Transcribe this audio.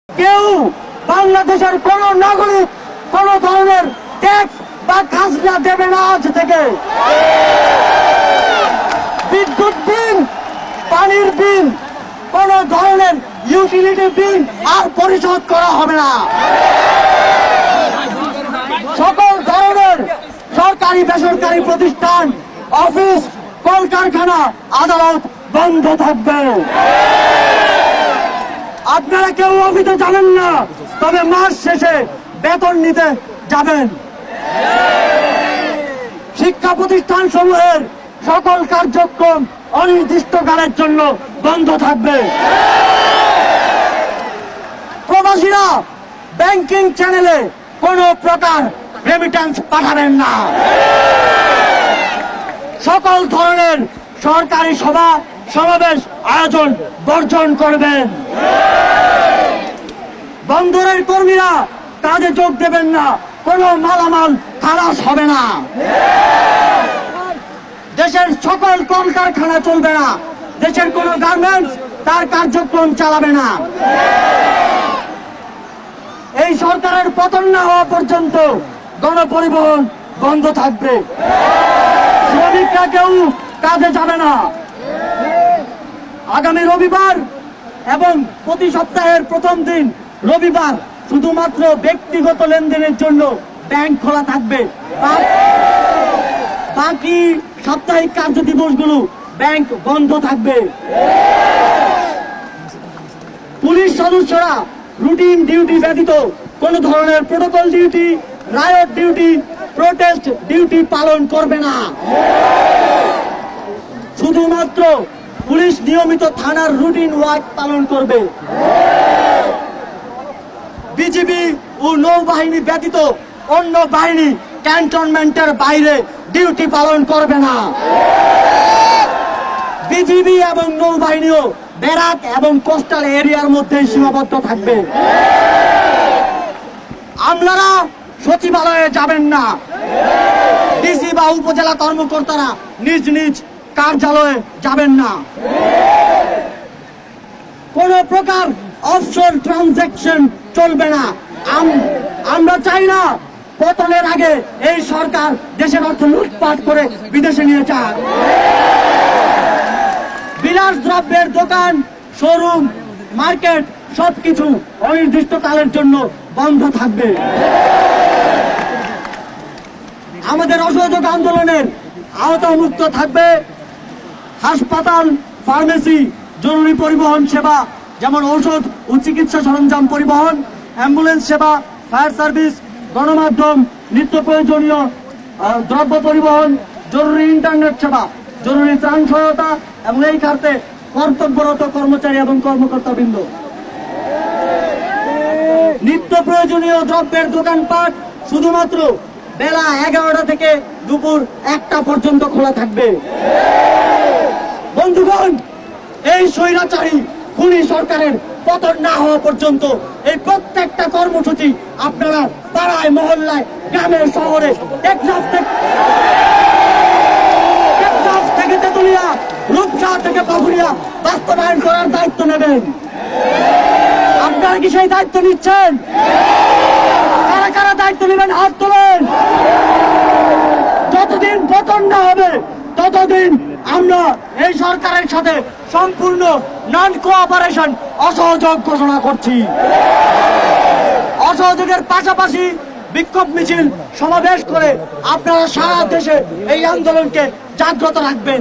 কেউ বাংলাদেশের কোন নাগরিক কোন ধরনের ট্যাক্স বা খাজনা দেবে না আজ থেকে। বিদ্যুৎ বিল, পানির বিল, কোন ধরনের ইউটিলিটি বিল আর পরিশোধ করা হবে না। সকল ধরনের সরকারি বেসরকারি প্রতিষ্ঠান, অফিস, কলকারখানা, আদালত বন্ধ থাকবে। আপনারা কেউ অফিসে যাবেন না, তবে মাস শেষে বেতন নিতে যাবেন। শিক্ষা প্রতিষ্ঠান সমূহের সকল কার্যক্রম অনির্দিষ্টকালের জন্য বন্ধ থাকবে। প্রবাসীরা ব্যাংকিং চ্যানেলে কোন প্রকার রেমিটেন্স পাঠাবেন না। সকল ধরনের সরকারি সভা সমাবেশ আয়োজন বর্জন করবেন। বন্দরের কর্মীরা কাজে যোগ দেবেন না, কোনো মালামাল খালাস হবে না। দেশের সকল কলকারখানা চলবে না, দেশের কোন গার্মেন্টস তার কার্যক্রম চালাবে না। এই সরকারের পতন না হওয়া পর্যন্ত গণপরিবহন বন্ধ থাকবে। শ্রমিকরা কেউ কাজে যাবে না। আগামী রবিবার এবং প্রতি সপ্তাহের প্রথম দিন রবিবার শুধুমাত্র ব্যক্তিগত লেনদেনের জন্য ব্যাংক খোলা থাকবে। বাকি সাপ্তাহিক কার্য দিবসগুলো ব্যাংক বন্ধ থাকবে। পুলিশ সদস্যরা রুটিন ডিউটি ব্যতীত কোন ধরনের protocol duty, riot duty, protest duty পালন করবে না। শুধুমাত্র পুলিশ নিয়মিত থানার রুটিন ওয়ার্ক পালন করবে। বিজিবি ও নৌবাহিনী ব্যতীত অন্য বাহিনী ক্যান্টনমেন্টের বাইরে ডিউটি পালন করবে না। বিজিবি এবং নৌবাহিনীও ব্যারাক এবং কোস্টাল এরিয়ার মধ্যে সীমাবদ্ধ থাকবে। আমলারা সচিবালয়ে যাবেন না। ডিসি বা উপজেলা কর্মকর্তারা নিজ নিজ কার্যালয়ে যাবেন না। কোন প্রকার অফশোর ট্রানজাকশন চলবে না। আমরা চাই না পতনের আগে এই সরকার দেশের অর্থ লুটপাট করে বিদেশে নিয়ে যাক। বিলাস দ্রব্যের দোকান, শোরুম, মার্কেট সবকিছু অনির্দিষ্টকালের জন্য বন্ধ থাকবে। আমাদের অসহযোগ আন্দোলনের আওতামুক্ত থাকবে হাসপাতাল, ফার্মেসি, জরুরি পরিবহন সেবা যেমন ঔষধ ও চিকিৎসা সরঞ্জাম পরিবহন, অ্যাম্বুলেন্স সেবা, ফায়ার সার্ভিস, গণমাধ্যম, নিত্য প্রয়োজনীয় দ্রব্য পরিবহন, জরুরি ইন্টারনেট সেবা, জরুরি ত্রাণ সহায়তা এবং এই খাতে কর্তব্যরত কর্মচারী এবং কর্মকর্তাবৃন্দ। নিত্য প্রয়োজনীয় দ্রব্যের দোকানপাট শুধুমাত্র বেলা 11টা থেকে দুপুর 1টা পর্যন্ত খোলা থাকবে। বন্ধুগণ, এই স্বৈরাচারী খুনি সরকারের পতন না হওয়া পর্যন্ত এই প্রত্যেকটা কর্মসূচি আপনারা পাড়ায়, মহল্লায়, গ্রামে, শহরে, টেকনাফ থেকে তেতুলিয়া, রূপসা থেকে পাকুড়িয়া বাস্তবায়ন করার দায়িত্ব নেবেন। আপনারা কি সেই দায়িত্ব নিচ্ছেন? কারা কারা দায়িত্ব নেবেন হাত তোলেন। যতদিন পতন না হবে ততদিন আমরা এই সরকারের সাথে সম্পূর্ণ নন কোঅপারেশন, অসহযোগ ঘোষণা করছি। অসহযোগের পাশাপাশি বিক্ষোভ মিছিল সমাবেশ করে আপনারা সারা দেশে এই আন্দোলনকে জাগ্রত রাখবেন।